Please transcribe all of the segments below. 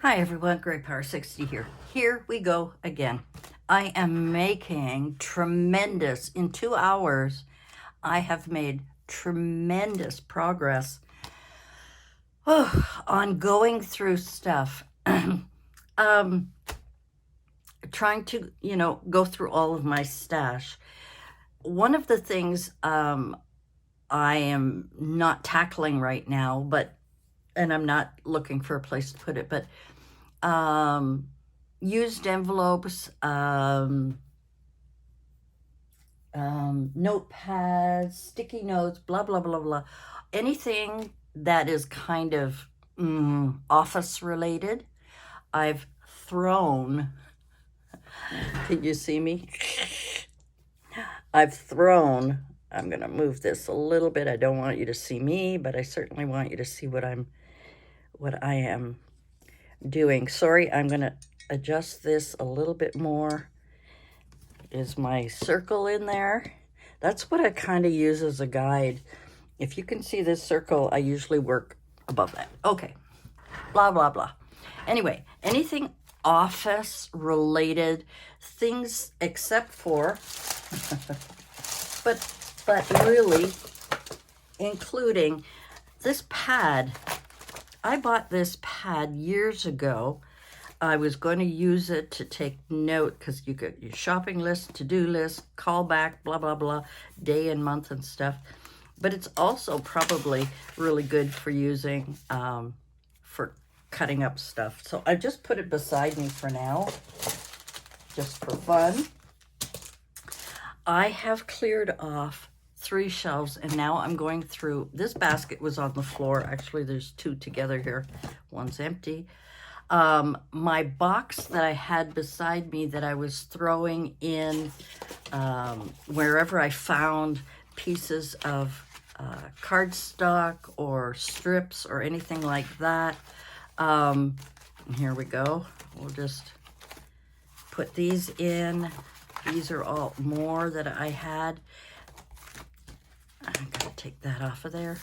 Hi everyone, Great Power 60 here. Here we go again. I am making tremendous, in 2 hours, I have made tremendous progress on going through stuff. Trying to, go through all of my stash. One of the things I am not tackling right now, and I'm not looking for a place to put it, but used envelopes, notepads, sticky notes, blah, blah, blah, blah. Anything that is kind of office related, I've thrown. Can you see me? I've thrown. I'm going to move this a little bit. I don't want you to see me, but I certainly want you to see what I am doing. Sorry, I'm going to adjust this a little bit more. Is my circle in there? That's what I kind of use as a guide. If you can see this circle, I usually work above that. Okay, blah, blah, blah. Anyway, anything office related, things except for, but really including this pad. I bought this pad years ago. I was going to use it to take note because you get your shopping list, to-do list, callback, blah, blah, blah, day and month and stuff. But it's also probably really good for using for cutting up stuff. So I just put it beside me for now, just for fun. I have cleared off 3 shelves, and now I'm going through. This basket was on the floor. Actually, there's 2 together here. One's empty. My box that I had beside me that I was throwing in wherever I found pieces of cardstock or strips or anything like that. Here we go. We'll just put these in. These are all more that I had. I'm gonna take that off of there.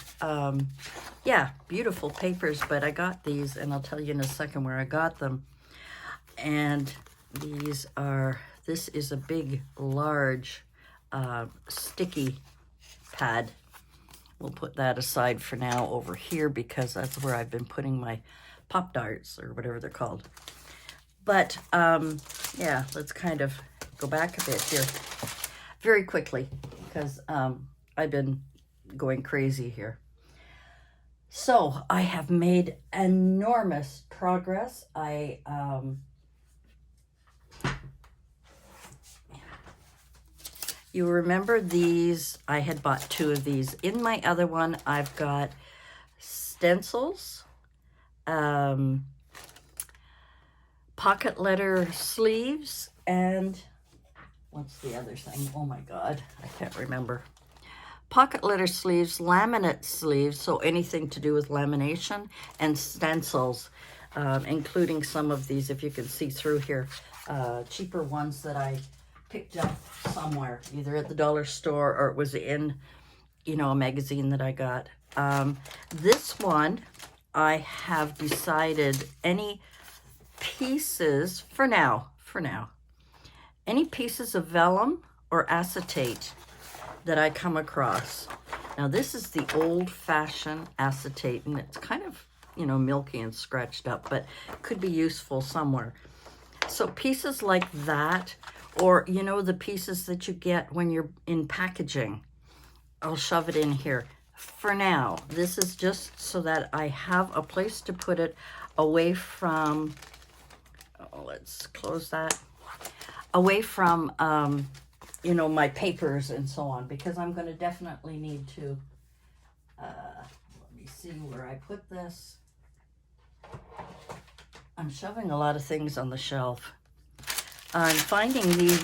Yeah, beautiful papers, but I got these, and I'll tell you in a second where I got them. And this is a big, large, sticky pad. We'll put that aside for now over here because that's where I've been putting my Pop Darts or whatever they're called. But, yeah, let's kind of go back a bit here very quickly because I've been going crazy here. So I have made enormous progress. You remember these? I had bought 2 of these. In my other one, I've got stencils, pocket letter sleeves, and what's the other thing? Oh my God, I can't remember. Pocket letter sleeves, laminate sleeves, so anything to do with lamination, and stencils, including some of these, if you can see through here, cheaper ones that I picked up somewhere, either at the dollar store or it was in, a magazine that I got. This one, I have decided any pieces, for now, any pieces of vellum or acetate that I come across. Now this is the old-fashioned acetate, and it's kind of, milky and scratched up, but could be useful somewhere. So pieces like that, or, the pieces that you get when you're in packaging, I'll shove it in here. For now, this is just so that I have a place to put it away from, let's close that, away from, my papers and so on, because I'm going to definitely need to, let me see where I put this. I'm shoving a lot of things on the shelf. I'm finding the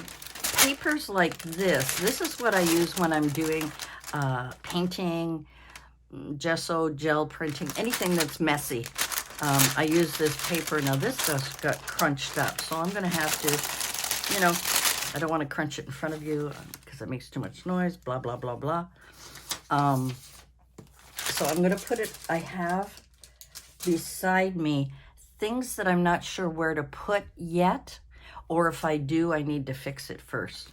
papers like this. This is what I use when I'm doing painting, gesso, gel printing, anything that's messy. I use this paper. Now this just got crunched up, so I'm going to have to, I don't want to crunch it in front of you because it makes too much noise, blah, blah, blah, blah. So I'm going to put it, I have beside me things that I'm not sure where to put yet, or if I do, I need to fix it first.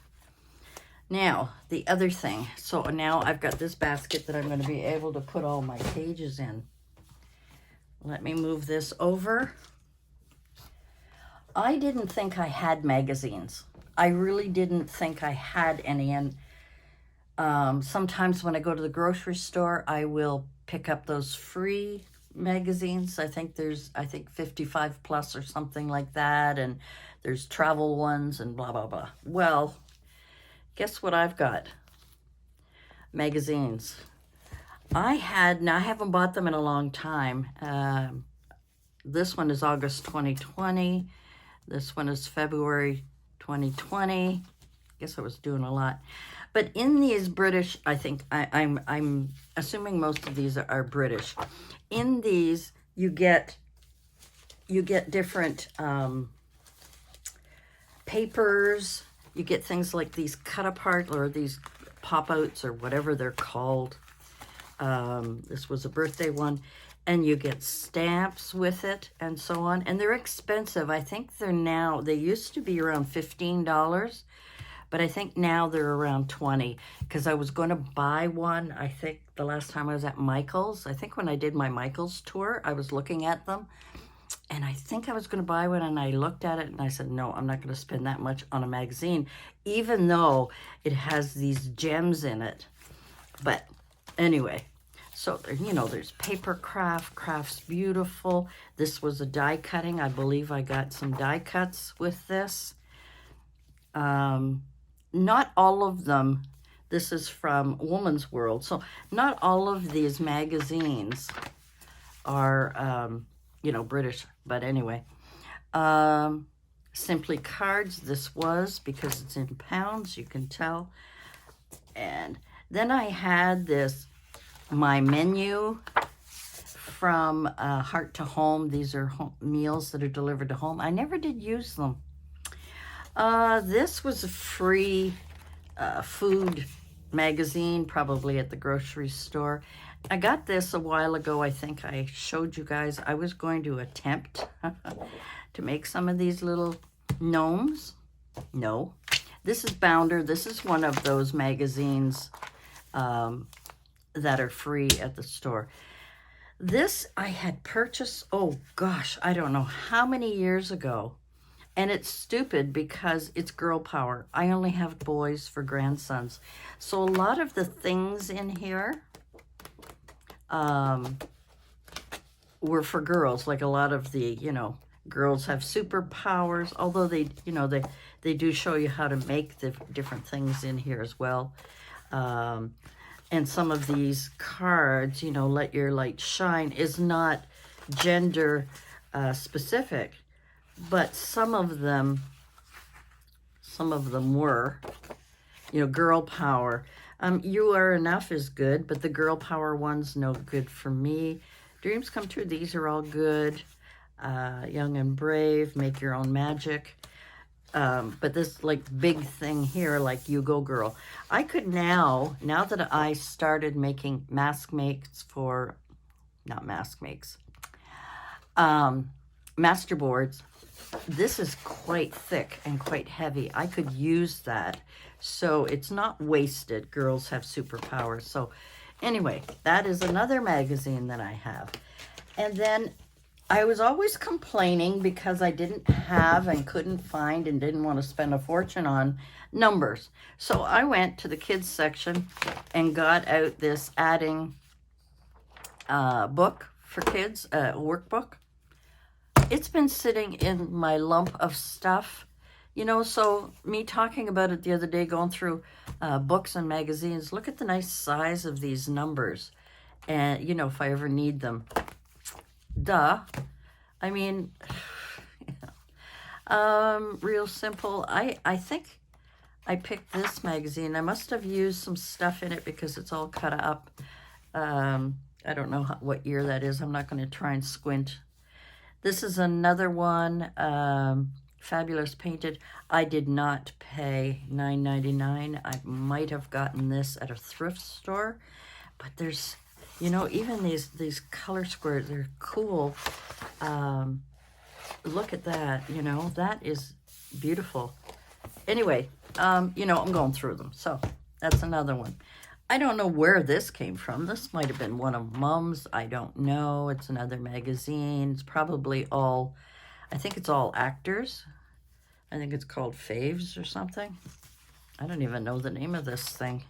Now, the other thing. So now I've got this basket that I'm going to be able to put all my pages in. Let me move this over. I didn't think I had magazines. I really didn't think I had any. And sometimes when I go to the grocery store, I will pick up those free magazines. I think there's 55 plus or something like that. And there's travel ones and blah, blah, blah. Well, guess what I've got? Magazines. I haven't bought them in a long time. This one is August 2020. This one is February 2020. Guess I was doing a lot. But in these British, I think, I'm assuming most of these are British. In these, you get different papers. You get things like these cut apart or these pop-outs or whatever they're called. This was a birthday one. And you get stamps with it and so on. And they're expensive. I think they used to be around $15. But I think now they're around 20 because I was going to buy one, I think, the last time I was at Michael's. I think when I did my Michael's tour, I was looking at them. And I think I was going to buy one, and I looked at it, and I said, no, I'm not going to spend that much on a magazine, even though it has these gems in it. But anyway, so, there's paper craft, Crafts Beautiful. This was a die cutting. I believe I got some die cuts with this. Not all of them, this is from Woman's World, so not all of these magazines are, British, but anyway. Simply Cards, this was, because it's in pounds, you can tell. And then I had my menu from Heart to Home. These are meals that are delivered to home. I never did use them. This was a free food magazine, probably at the grocery store. I got this a while ago. I think I showed you guys. I was going to attempt to make some of these little gnomes. No. This is Bounder. This is one of those magazines that are free at the store. This I had purchased, oh gosh, I don't know how many years ago. And it's stupid because it's girl power. I only have boys for grandsons. So a lot of the things in here were for girls. Like a lot of the, girls have superpowers. Although they do show you how to make the different things in here as well. And some of these cards, Let Your Light Shine, is not gender specific. But some of them were, girl power. You Are Enough is good, but the girl power one's no good for me. Dreams Come True, these are all good. Young and Brave, Make Your Own Magic. But this big thing here, like You Go Girl. I could now that I started making master boards, this is quite thick and quite heavy. I could use that. So it's not wasted. Girls Have Superpowers. So anyway, that is another magazine that I have. And then I was always complaining because I didn't have and couldn't find and didn't want to spend a fortune on numbers. So I went to the kids section and got out this adding book for kids, workbook. It's been sitting in my lump of stuff, so me talking about it the other day, going through books and magazines, look at the nice size of these numbers. And, if I ever need them. Duh. I mean, real simple. I think I picked this magazine. I must have used some stuff in it because it's all cut up. I don't know what year that is. I'm not going to try and squint. This is another one, Fabulous Painted. I did not pay $9.99. I might have gotten this at a thrift store. But there's, even these color squares, they're cool. look at that, you know, that is beautiful. Anyway, you know, I'm going through them. So that's another one. I don't know where this came from. This might have been one of Mom's. I don't know. It's another magazine. It's probably all, I think it's all actors. I think it's called Faves or something. I don't even know the name of this thing.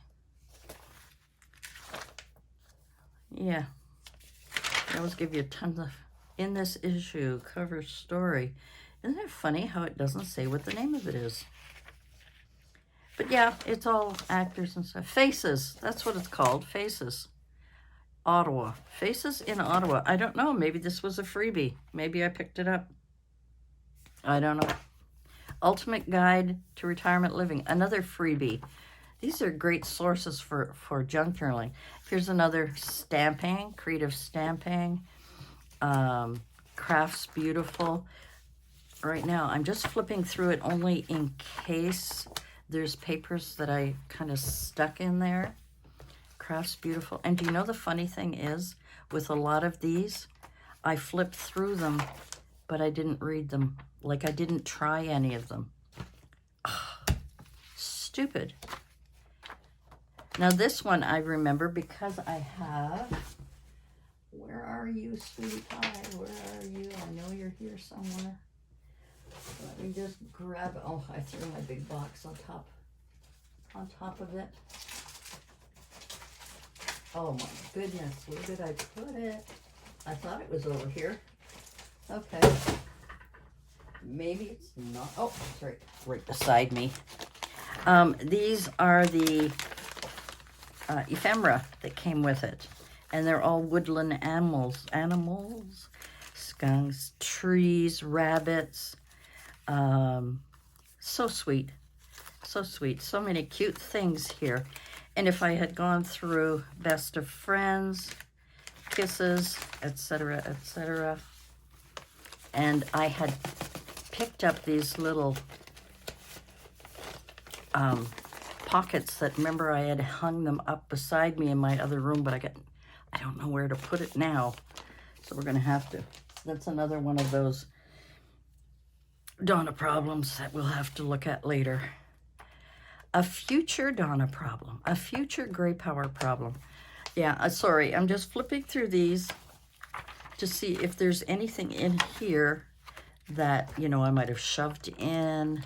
Yeah. They always give you tons of, in this issue, cover story. Isn't it funny how it doesn't say what the name of it is? But yeah, it's all actors and stuff. Faces, that's what it's called, Faces. Ottawa. Faces in Ottawa. I don't know, maybe this was a freebie. Maybe I picked it up. I don't know. Ultimate Guide to Retirement Living, another freebie. These are great sources for junk journaling. Here's another stamping, creative stamping. Crafts Beautiful. Right now, I'm just flipping through it only in case there's papers that I kind of stuck in there. Crafts Beautiful. And do you know the funny thing is, with a lot of these, I flipped through them, but I didn't read them. Like, I didn't try any of them. Ugh, stupid. Now, this one I remember because I have... Where are you, sweetie pie? Where are you? I know you're here somewhere. Let me just grab... Oh, I threw my big box on top of it. Oh, my goodness. Where did I put it? I thought it was over here. Okay. Maybe it's not. Oh, sorry. Right beside me. These are the ephemera that came with it. And they're all woodland animals. Skunks, trees, rabbits. So sweet. So sweet. So many cute things here. And if I had gone through Best of Friends, Kisses, etc., etc., and I had picked up these little pockets that, remember, I had hung them up beside me in my other room, but I don't know where to put it now. So we're going to have to. That's another one of those Donna problems that we'll have to look at later. A future Donna problem. A future Gray Power problem. Yeah, sorry. I'm just flipping through these to see if there's anything in here that, you know, I might have shoved in.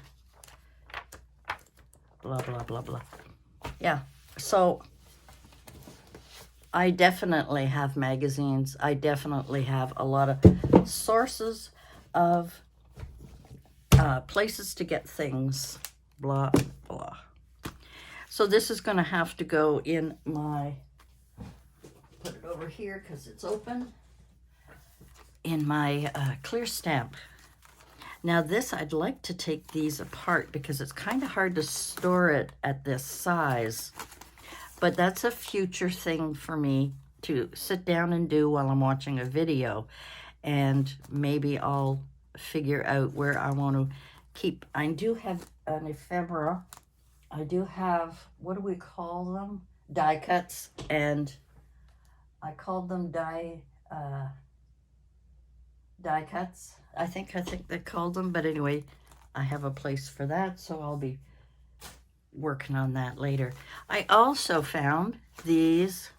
Blah, blah, blah, blah. Yeah, so I definitely have magazines. I definitely have a lot of sources of places to get things. Blah, blah. So this is going to have to go in my, put it over here because it's open, in my clear stamp. Now this, I'd like to take these apart because it's kind of hard to store it at this size. But that's a future thing for me to sit down and do while I'm watching a video. And maybe I'll figure out where I want to keep. I do have an ephemera. I do have, what do we call them? Die cuts. And I called them die cuts. I think they called them. But anyway, I have a place for that. So I'll be working on that later. I also found these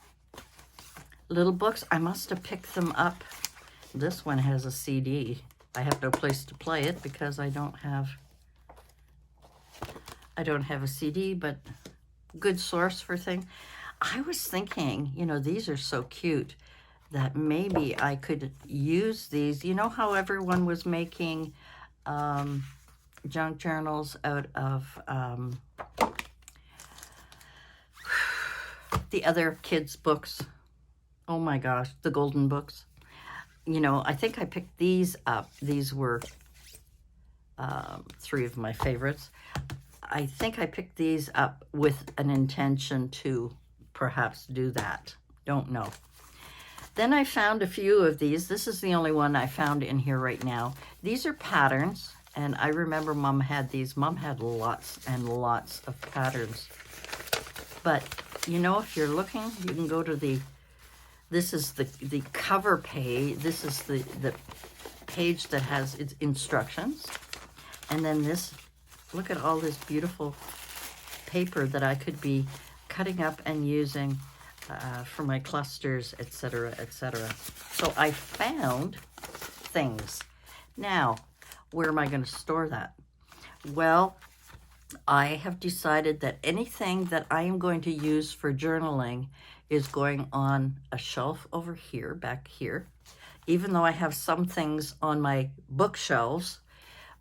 little books. I must have picked them up. This one has a CD. I have no place to play it because I don't have a CD, but good source for things. I was thinking, you know, these are so cute that maybe I could use these. You know how everyone was making junk journals out of the other kids' books? Oh my gosh, the golden books. You know, I think I picked these up. These were 3 of my favorites. I think I picked these up with an intention to perhaps do that. Don't know. Then I found a few of these. This is the only one I found in here right now. These are patterns, and I remember Mom had these. Mom had lots and lots of patterns. But, you know, if you're looking, you can go to the, this is the cover page. This is the page that has its instructions. And then this, look at all this beautiful paper that I could be cutting up and using for my clusters, etc., etc. So I found things. Now, where am I going to store that? Well, I have decided that anything that I am going to use for journaling is going on a shelf over here, back here. Even though I have some things on my bookshelves,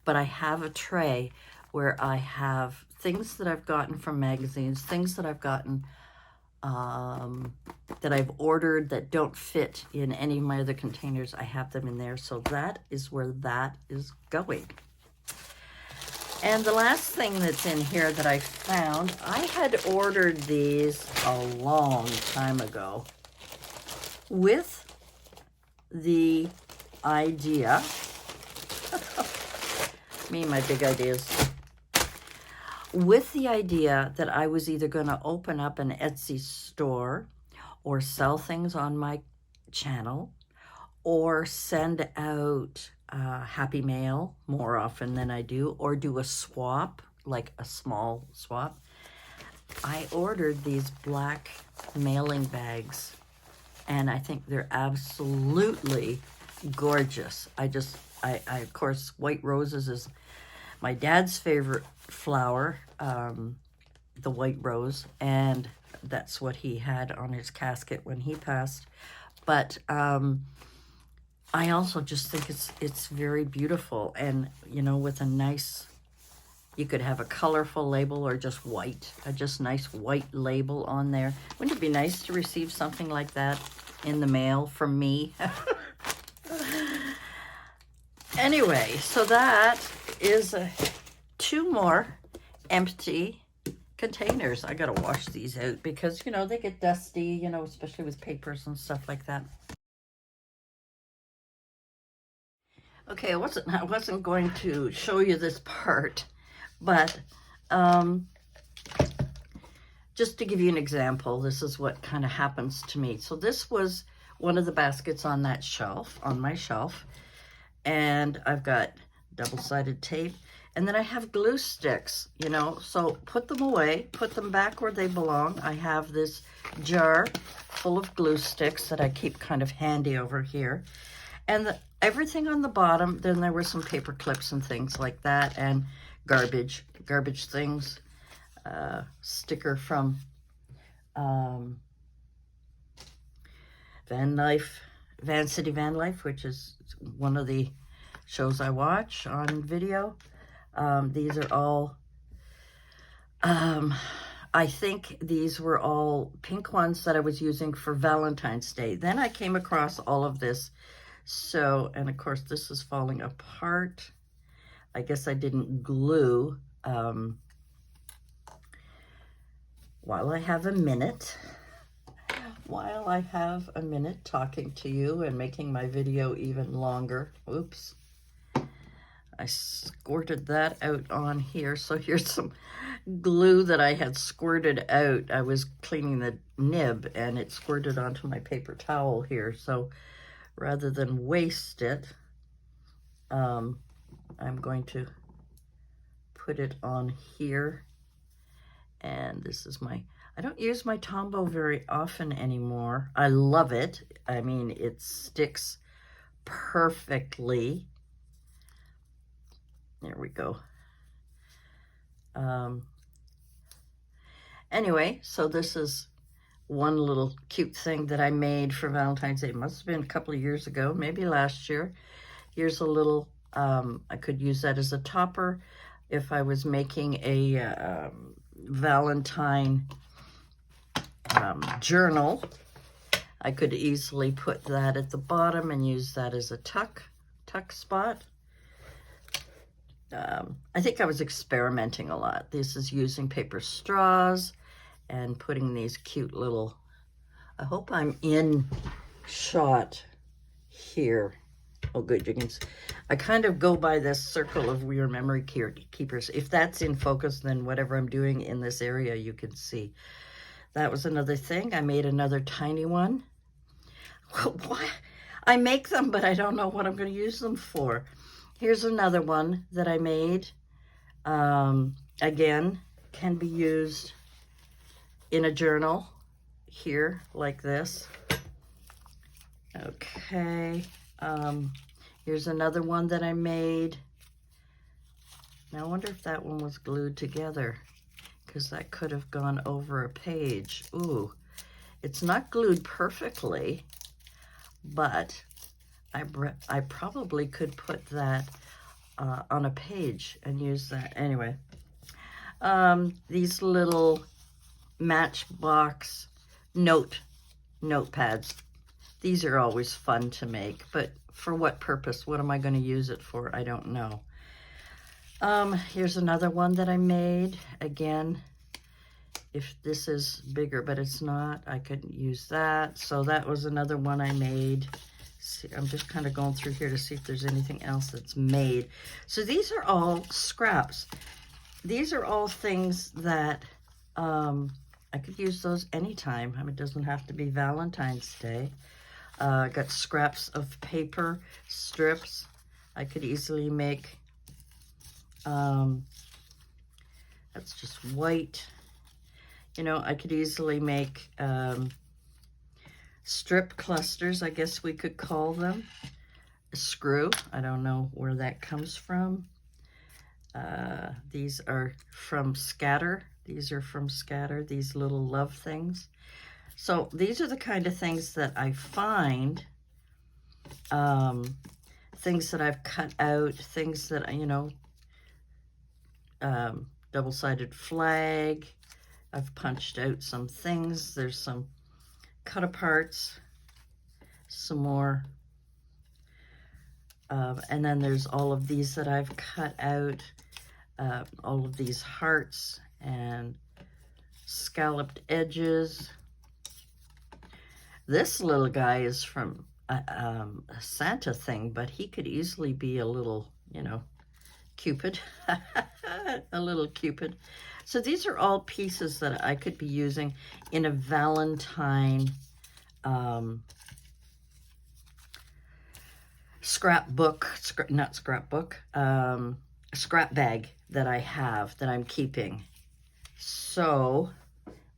but I have a tray where I have things that I've gotten from magazines, things that I've gotten that I've ordered that don't fit in any of my other containers. I have them in there. So that is where that is going. And the last thing that's in here that I found, I had ordered these a long time ago with the idea, me and my big ideas, with the idea that I was either going to open up an Etsy store or sell things on my channel or send out Happy Mail more often than I do, or do a swap, like a small swap. I ordered these black mailing bags, and I think they're absolutely gorgeous. I of course, white roses is my dad's favorite flower, the white rose, and that's what he had on his casket when he passed. But I also just think it's very beautiful, and you know, with a nice, you could have a colorful label or just white, a just nice white label on there. Wouldn't it be nice to receive something like that in the mail from me? Anyway, so that is two more empty containers. I gotta wash these out because, you know, they get dusty, you know, especially with papers and stuff like that. Okay, I wasn't going to show you this part, but just to give you an example, this is what kind of happens to me. So this was one of the baskets on that shelf, on my shelf, and I've got double-sided tape, and then I have glue sticks, you know, so put them away, put them back where they belong. I have this jar full of glue sticks that I keep kind of handy over here, and everything on the bottom. Then there were some paper clips and things like that, and garbage things, sticker from Van City Van Life, which is one of the shows I watch on video. These are all, I think these were all pink ones that I was using for Valentine's Day. Then I came across all of this. So, and of course this is falling apart. I guess I didn't glue. While I have a minute talking to you and making my video even longer. Oops. I squirted that out on here. So here's some glue that I had squirted out. I was cleaning the nib and it squirted onto my paper towel here. So rather than waste it, I'm going to put it on here. And this is I don't use my Tombow very often anymore. I love it. I mean, it sticks perfectly. There we go. Anyway, so this is one little cute thing that I made for Valentine's Day. It must have been a couple of years ago, maybe last year. Here's a little, I could use that as a topper if I was making a Valentine journal. I could easily put that at the bottom and use that as a tuck spot. I think I was experimenting a lot. This is using paper straws and putting these cute little, I hope I'm in shot here. Oh, good, you can see. I kind of go by this circle of We Are Memory Keepers. If that's in focus, then whatever I'm doing in this area, you can see. That was another thing. I made another tiny one. Why? I make them, but I don't know what I'm going to use them for. Here's another one that I made. Again, can be used in a journal here, like this. Okay. Here's another one that I made. Now, I wonder if that one was glued together, because that could have gone over a page. Ooh, it's not glued perfectly, but I probably could put that on a page and use that. Anyway, these little Matchbox notepads. These are always fun to make, but for what purpose? What am I going to use it for? I don't know. Here's another one that I made. Again, if this is bigger, but it's not, I could use that. So that was another one I made. See, I'm just kind of going through here to see if there's anything else that's made. So these are all scraps. These are all things that I could use those anytime. I mean, it doesn't have to be Valentine's Day. Got scraps of paper, strips. I could easily make, that's just white. You know, I could easily make strip clusters, I guess we could call them. A screw, I don't know where that comes from. These are from Scatter. These are from Scatter, these little love things. So these are the kind of things that I find, things that I've cut out, things that, you know, double-sided flag. I've punched out some things. There's some cut aparts, some more. And then there's all of these that I've cut out, all of these hearts and scalloped edges. This little guy is from a Santa thing, but he could easily be a little, you know, Cupid, a little Cupid. So these are all pieces that I could be using in a Valentine scrap bag that I have, that I'm keeping. So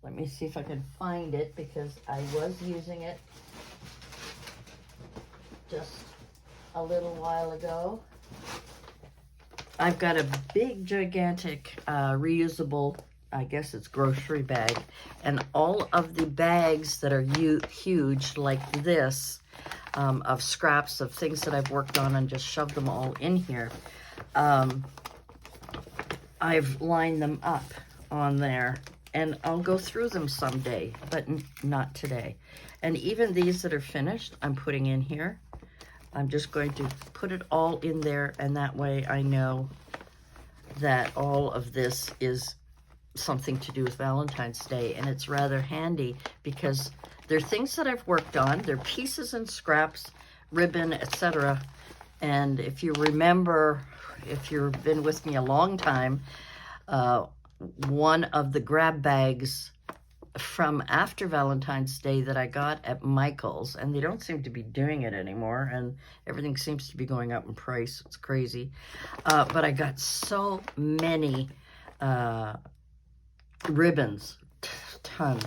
let me see if I can find it, because I was using it just a little while ago. I've got a big, gigantic, reusable, I guess it's grocery bag. And all of the bags that are huge, like this, of scraps of things that I've worked on and just shoved them all in here, I've lined them up on there. And I'll go through them someday, but not today. And even these that are finished, I'm putting in here. I'm just going to put it all in there, and that way I know that all of this is something to do with Valentine's Day. And it's rather handy because they're things that I've worked on. They're pieces and scraps, ribbon, etc. And if you remember, if you've been with me a long time, one of the grab bags from after Valentine's Day that I got at Michael's, and they don't seem to be doing it anymore, and everything seems to be going up in price. It's crazy. But I got so many ribbons, tons.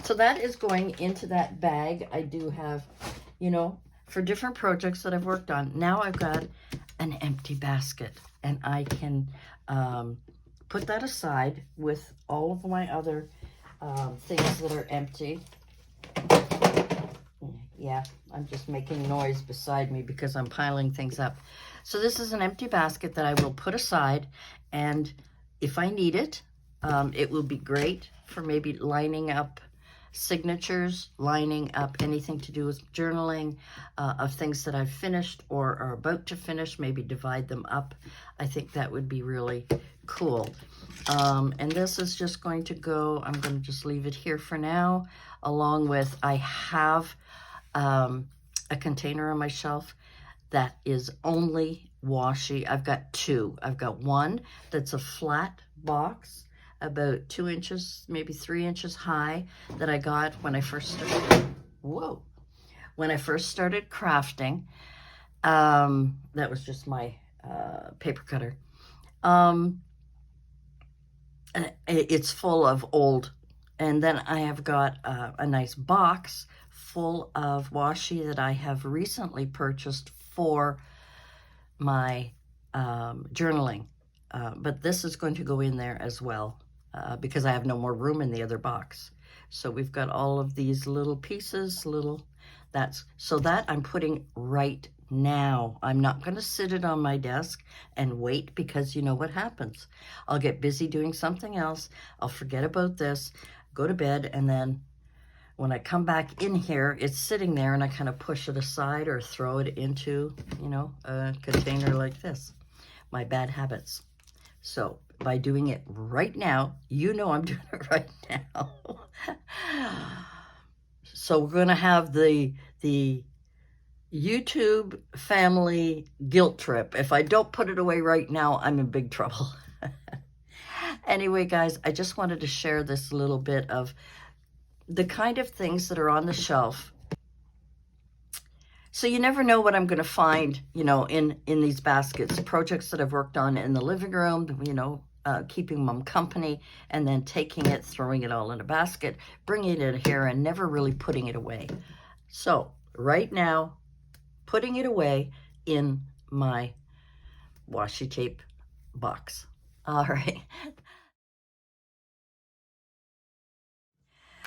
So that is going into that bag. I do have, you know, for different projects that I've worked on. Now I've got an empty basket, and I can put that aside with all of my other things that are empty. Yeah, I'm just making noise beside me because I'm piling things up. So this is an empty basket that I will put aside, and if I need it, it will be great for maybe lining up signatures, lining up anything to do with journaling, of things that I've finished or are about to finish, maybe divide them up. I think that would be really cool. And this is just going to go, I'm going to just leave it here for now, along with, I have a container on my shelf that is only washi. I've got two. I've got one that's a flat box, about 2 inches, maybe 3 inches high, that I got when I first started. Whoa. when I first started crafting, that was just my paper cutter. Um, it's full of old, and then I have got a nice box full of washi that I have recently purchased for my journaling. But this is going to go in there as well because I have no more room in the other box. So we've got all of these little pieces, so that I'm putting right now. I'm not going to sit it on my desk and wait, because you know what happens. I'll get busy doing something else. I'll forget about this, go to bed, and then when I come back in here, it's sitting there and I kind of push it aside or throw it into, a container like this. My bad habits. So by doing it right now, I'm doing it right now. So we're going to have the YouTube family guilt trip. If I don't put it away right now, I'm in big trouble. Anyway, guys, I just wanted to share this little bit of the kind of things that are on the shelf. So you never know what I'm going to find, in these baskets. Projects that I've worked on in the living room, keeping mom company, and then taking it, throwing it all in a basket, bringing it in here, and never really putting it away. So right now, putting it away in my washi tape box. All right.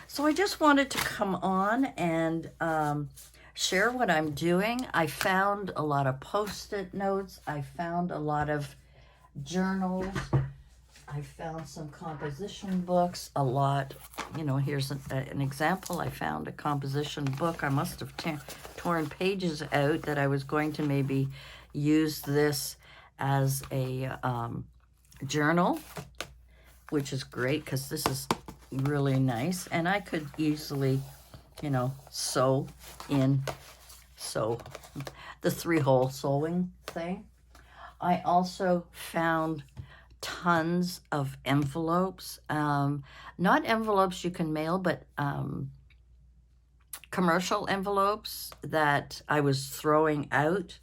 So I just wanted to come on and share what I'm doing. I found a lot of Post-it notes. I found a lot of journals. I found some composition books, a lot. Here's an example. I found a composition book. I must have torn pages out that I was going to maybe use this as a journal, which is great because this is really nice. And I could easily, sew the 3-hole sewing thing. I also found tons of envelopes, not envelopes you can mail, but commercial envelopes that I was throwing out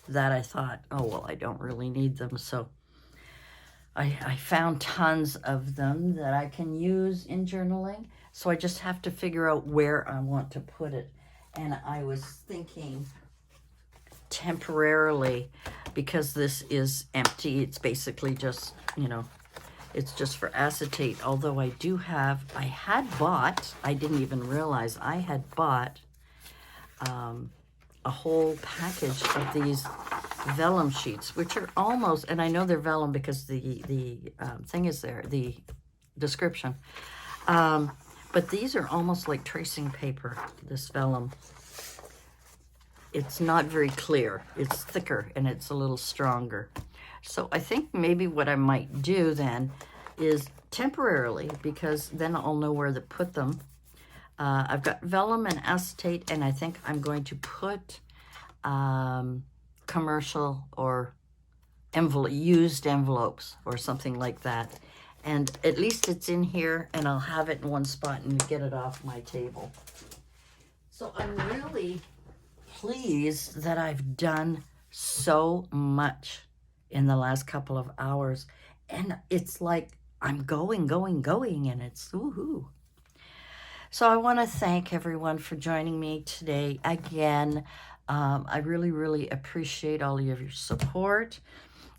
that I thought, oh, well, I don't really need them. So I found tons of them that I can use in journaling. So I just have to figure out where I want to put it. And I was thinking temporarily, because this is empty, it's basically just, it's just for acetate. Although I didn't even realize I had bought a whole package of these vellum sheets, which are almost, and I know they're vellum because the thing is there, the description. But these are almost like tracing paper, this vellum. It's not very clear. It's thicker and it's a little stronger. So I think maybe what I might do then is temporarily, because then I'll know where to put them. I've got vellum and acetate, and I think I'm going to put commercial or used envelopes or something like that. And at least it's in here, and I'll have it in one spot and get it off my table. So I'm really pleased that I've done so much in the last couple of hours. And it's like I'm going, and it's woohoo. So I want to thank everyone for joining me today again. I really, really appreciate all of your support.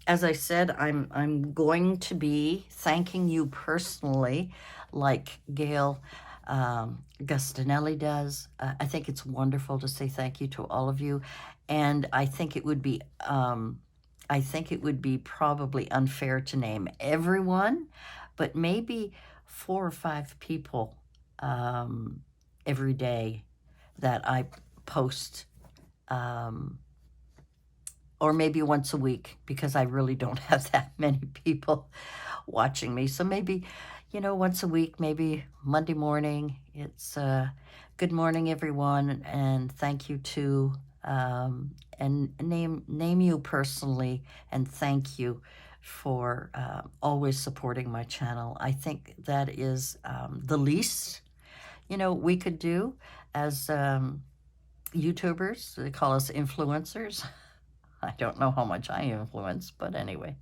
As I said, I'm going to be thanking you personally, like Gail Gustinelli does. I think it's wonderful to say thank you to all of you, and I think it would be probably unfair to name everyone, but maybe 4 or 5 people every day that I post, or maybe once a week, because I really don't have that many people watching me. So maybe, once a week, maybe Monday morning, it's good morning, everyone, and thank you to, and name you personally, and thank you for always supporting my channel. I think that is the least, we could do as YouTubers. They call us influencers. I don't know how much I influence, but anyway.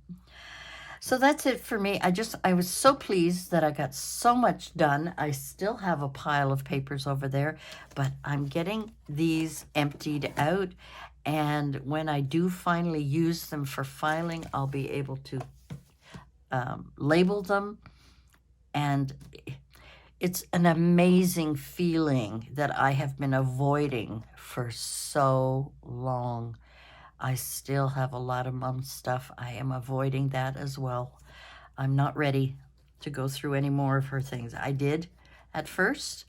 So that's it for me. I was so pleased that I got so much done. I still have a pile of papers over there, but I'm getting these emptied out. And when I do finally use them for filing, I'll be able to label them. And it's an amazing feeling that I have been avoiding for so long. I still have a lot of Mom's stuff. I am avoiding that as well. I'm not ready to go through any more of her things. I did at first,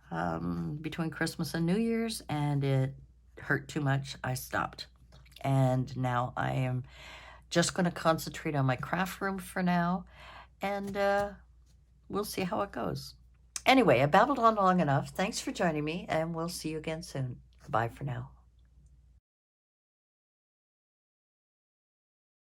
between Christmas and New Year's, and it hurt too much. I stopped. And now I am just going to concentrate on my craft room for now, and we'll see how it goes. Anyway, I babbled on long enough. Thanks for joining me, and we'll see you again soon. Bye for now.